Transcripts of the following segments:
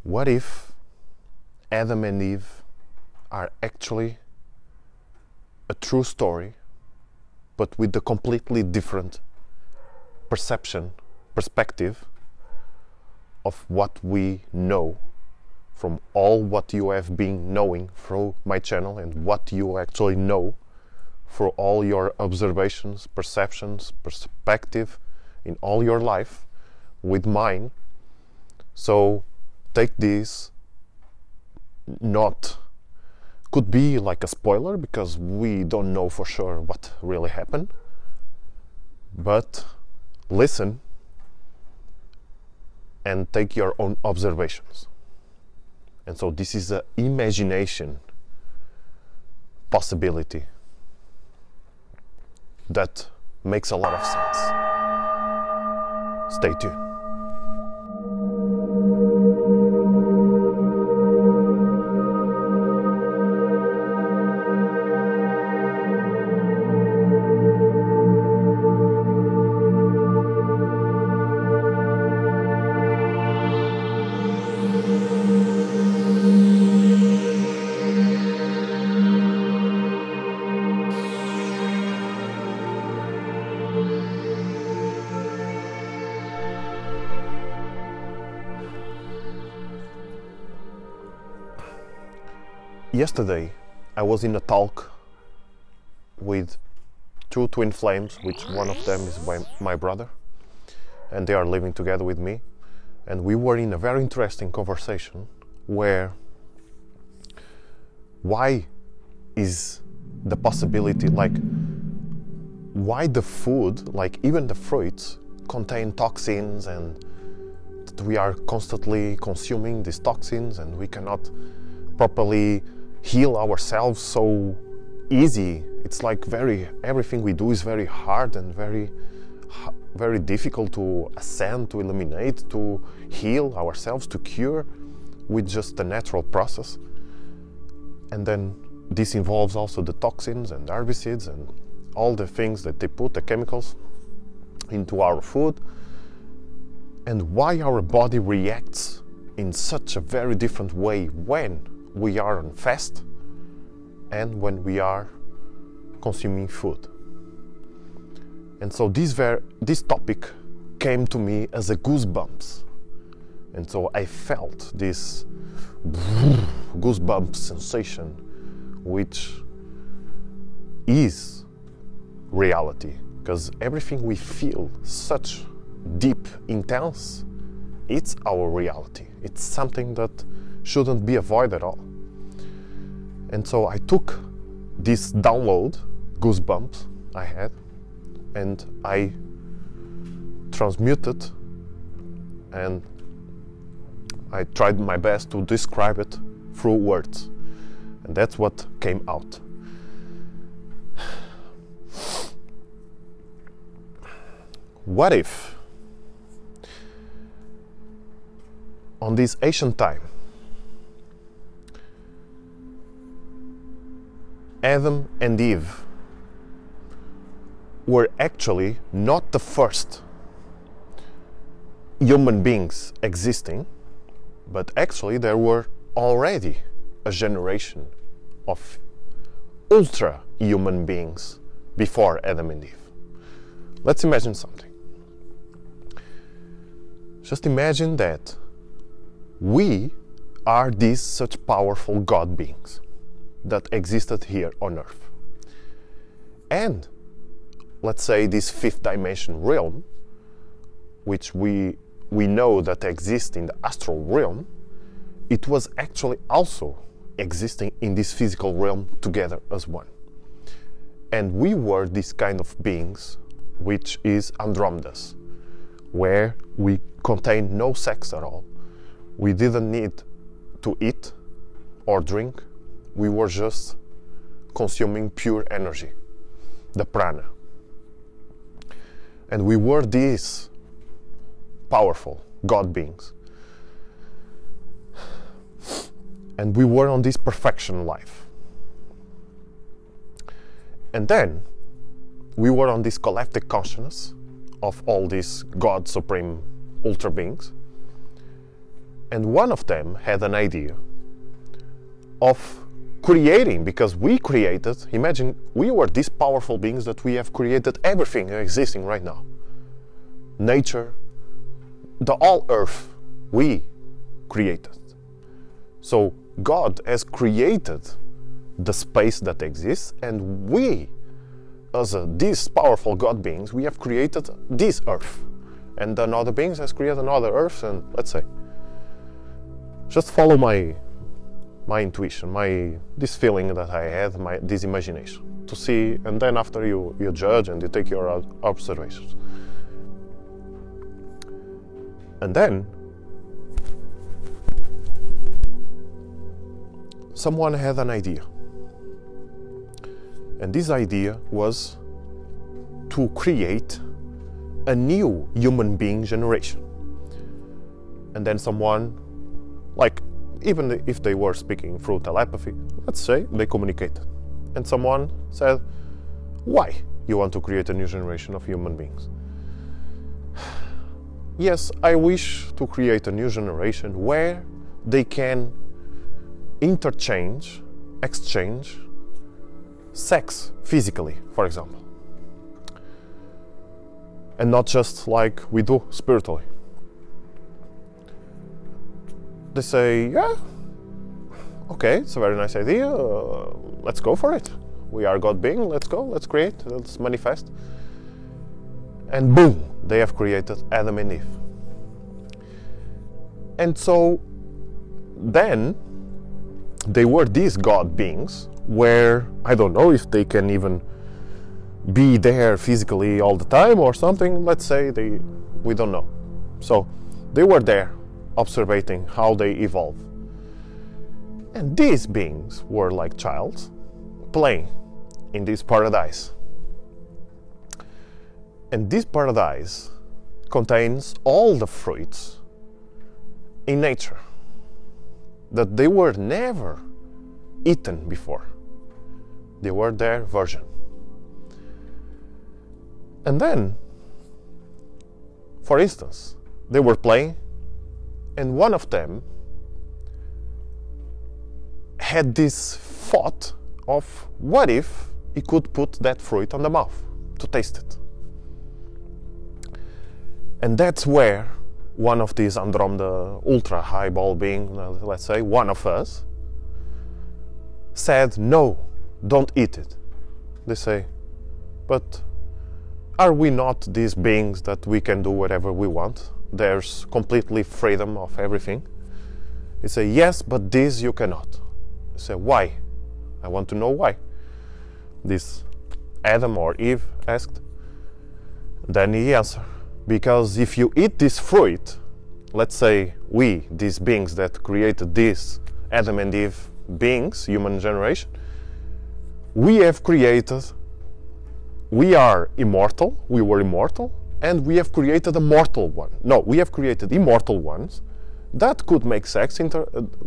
What if Adam and Eve are actually a true story, but with a completely different perspective of what we know from all what you have been knowing through my channel and what you actually know for all your observations, perceptions, perspective in all your life with mine. So take this, could be like a spoiler because we don't know for sure what really happened, but listen and take your own observations. And so this is an imagination possibility that makes a lot of sense. Stay tuned. Yesterday, I was in a talk with two twin flames, which one of them is my brother, and they are living together with me. And we were in a very interesting conversation where why is the possibility, like why the food, like even the fruits, contain toxins, and that we are constantly consuming these toxins and we cannot properly heal ourselves so easy. It's like everything we do is very hard and very difficult to ascend, to eliminate, to heal ourselves, to cure with just the natural process. And then this involves also the toxins and herbicides and all the things that they put, the chemicals, into our food, and why our body reacts in such a very different way when we are on fast and when we are consuming food. And so this topic came to me as a goosebumps, and so I felt this goosebump sensation, which is reality, because everything we feel such deep, intense, it's our reality. It's something that shouldn't be avoided at all. And so I took this download, goosebumps I had, and I transmuted, and I tried my best to describe it through words. And that's what came out. What if on this ancient time Adam and Eve were actually not the first human beings existing, but actually there were already a generation of ultra-human beings before Adam and Eve. Let's imagine something. Just imagine that we are these such powerful God beings that existed here on Earth. And let's say this fifth dimension realm, which we know that exists in the astral realm, it was actually also existing in this physical realm together as one. And we were this kind of beings, which is Andromedas, where we contain no sex at all. We didn't need to eat or drink. We were just consuming pure energy, the prana. And we were these powerful God beings. And we were on this perfection life. And then we were on this collective consciousness of all these God Supreme Ultra beings. And one of them had an idea of creating, because we created, imagine we were these powerful beings that we have created everything existing right now. Nature, the all earth, we created. So God has created the space that exists, and we, as these powerful God beings, we have created this earth. And another beings has created another earth, and let's say, just follow my intuition, this feeling that I had, this imagination, to see, and then after you judge and you take your observations. And then someone had an idea, and this idea was to create a new human being generation. And then someone, like, even if they were speaking through telepathy, let's say they communicated, and someone said, why you want to create a new generation of human beings? Yes, I wish to create a new generation where they can exchange sex physically, for example, and not just like we do spiritually. They say, yeah, okay, it's a very nice idea, let's go for it. We are God being, let's go, let's create, let's manifest. And boom, they have created Adam and Eve. And so then they were these God beings where, I don't know if they can even be there physically all the time or something, let's say, we don't know. So they were there observing how they evolve. And these beings were like childs playing in this paradise. And this paradise contains all the fruits in nature that they were never eaten before. They were their version. And then, for instance, they were playing, and one of them had this thought of what if he could put that fruit on the mouth to taste it. And that's where one of these Andromeda ultra highball beings, let's say, one of us, said, no, don't eat it. They say, but are we not these beings that we can do whatever we want? There's completely freedom of everything. They say, yes, but this you cannot. They say, why? I want to know why. This Adam or Eve asked. Then he answered, because if you eat this fruit, let's say we, these beings that created these Adam and Eve beings, human generation, we have created, we are immortal, we were immortal, and we have created a mortal one. No, we have created immortal ones that could make sex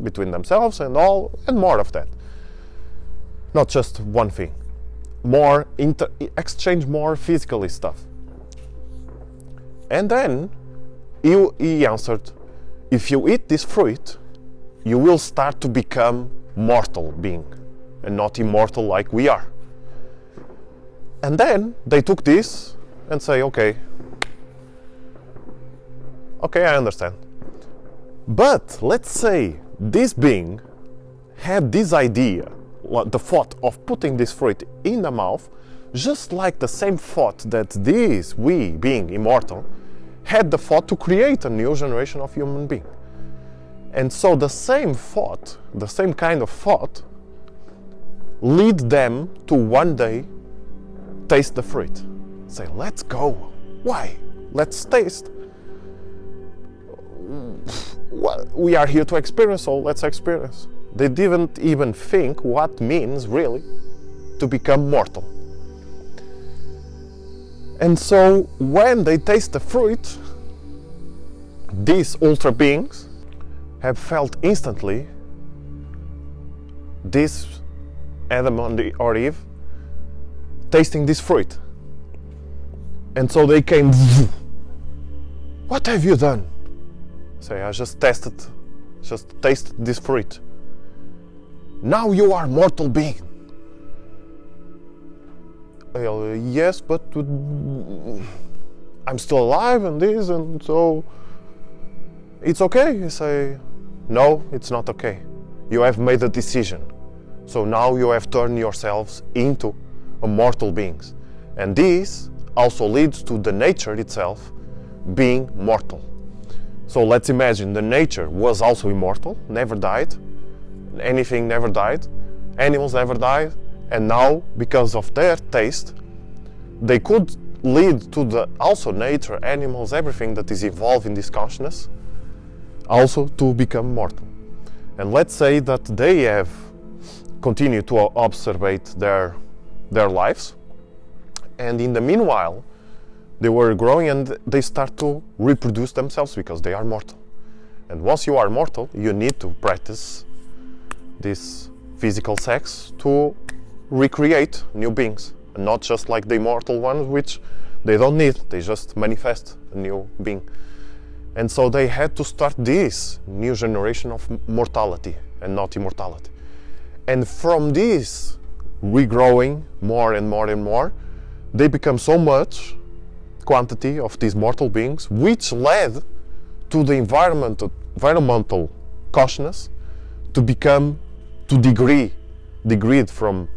between themselves and all, and more of that. Not just one thing. More exchange more physically stuff. And then he answered, if you eat this fruit, you will start to become mortal being and not immortal like we are. And then they took this and say, okay, I understand. But let's say this being had this idea, the thought of putting this fruit in the mouth, just like the same thought that this, we being immortal, had the thought to create a new generation of human being. And so the same thought, the same kind of thought, lead them to one day taste the fruit. Say, let's go. Why? Let's taste. Well, we are here to experience, so let's experience. They didn't even think what means really to become mortal. And so when they taste the fruit, these ultra beings have felt instantly this Adam or Eve tasting this fruit. And so they came, what have you done? Say, I just tested just taste this fruit. Now you are mortal being. Well, yes, but I'm still alive and this, and so it's okay. You say, no, it's not okay. You have made a decision. So now you have turned yourselves into immortal beings. And this also leads to the nature itself being mortal. So let's imagine the nature was also immortal, never died. Anything never died. Animals never died. And now, because of their taste, they could lead to the also nature, animals, everything that is involved in this consciousness, also to become mortal. And let's say that they have continued to observe their lives, and in the meanwhile, they were growing and they start to reproduce themselves because they are mortal. And once you are mortal, you need to practice this physical sex to recreate new beings, and not just like the immortal ones, which they don't need, they just manifest a new being. And so they had to start this new generation of mortality and not immortality. And from this regrowing more and more and more, they become so much quantity of these mortal beings, which led to the environmental consciousness to become, to degrade from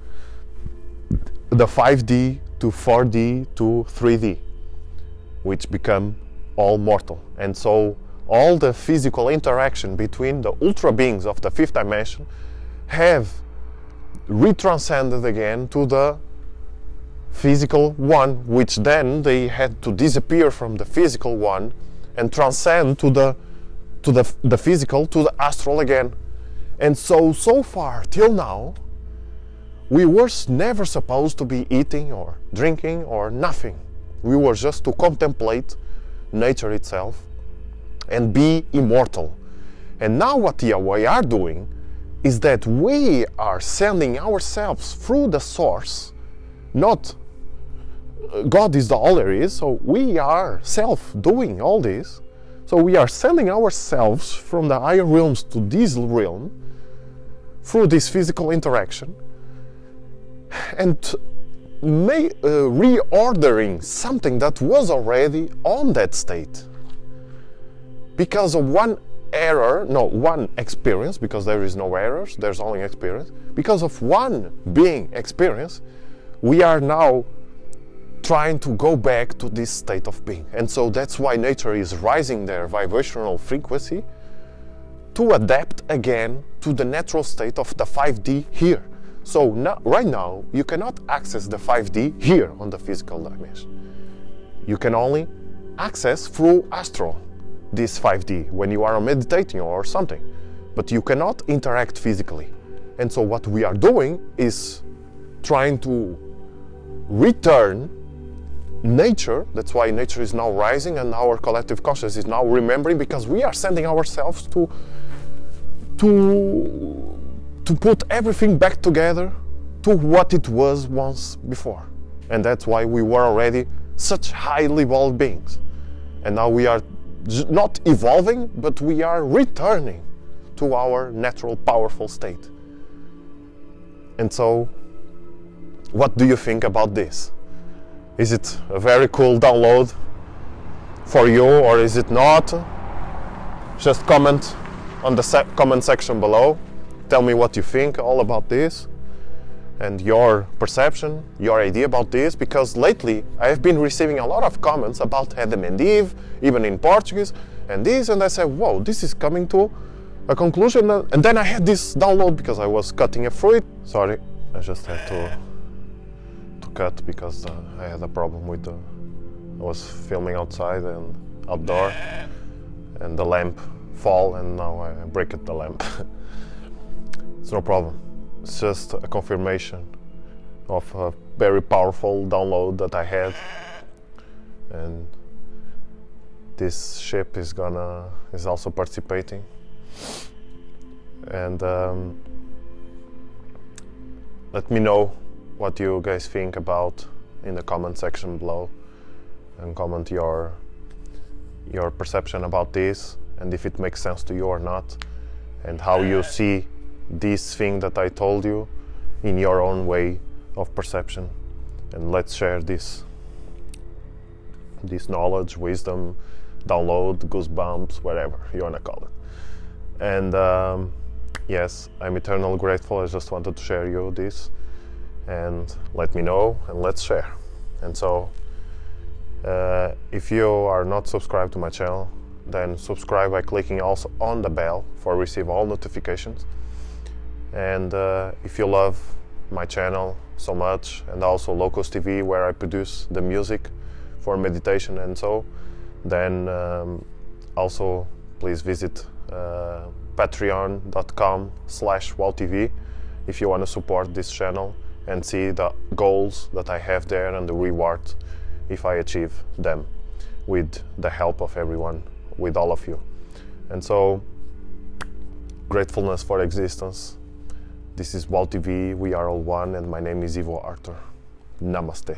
the 5D to 4D to 3D, which become all mortal. And so all the physical interaction between the ultra beings of the fifth dimension have retranscended again to the physical one, which then they had to disappear from the physical one and transcend to the physical, to the astral again. And so far till now, we were never supposed to be eating or drinking or nothing. We were just to contemplate nature itself and be immortal. And now what we are doing is that we are sending ourselves through the source, not God is the all there is, so we are self-doing all this. So we are sending ourselves from the higher realms to this realm through this physical interaction, and reordering something that was already on that state. Because of one experience, because there is no errors, there's only experience. Because of one being experience, we are now trying to go back to this state of being. And so that's why nature is rising their vibrational frequency to adapt again to the natural state of the 5D here. So right now, you cannot access the 5D here on the physical dimension. You can only access through astral, this 5D, when you are meditating or something. But you cannot interact physically. And so what we are doing is trying to return nature. That's why nature is now rising and our collective consciousness is now remembering, because we are sending ourselves to put everything back together to what it was once before. And that's why we were already such highly evolved beings. And now we are not evolving, but we are returning to our natural, powerful state. And so, what do you think about this? Is it a very cool download for you, or is it not? Just comment on the comment section below. Tell me what you think all about this and your perception, your idea about this, because lately I have been receiving a lot of comments about Adam and Eve, even in Portuguese, and this, and I said, whoa, this is coming to a conclusion. And then I had this download because I was cutting a fruit. Sorry, I just had to cut because I had a problem with I was filming outside and outdoor, and the lamp fall, and now I break the lamp. It's no problem. It's just a confirmation of a very powerful download that I had, and this ship is also participating. And let me know what you guys think about in the comment section below, and comment your perception about this and if it makes sense to you or not. and how you see this thing that I told you in your own way of perception. And let's share this knowledge, wisdom, download, goosebumps, whatever you want to call it. And yes, I'm eternally grateful. I just wanted to share you this, and let me know, and let's share. And so if you are not subscribed to my channel, then subscribe by clicking also on the bell for receive all notifications. And if you love my channel so much, and also Locos TV, where I produce the music for meditation and so, then also please visit patreon.com/WAAOTV if you want to support this channel and see the goals that I have there and the rewards if I achieve them with the help of everyone, with all of you. And so, gratefulness for existence. This is WAAO TV, we are all one, and my name is Ivo Artur. Namaste.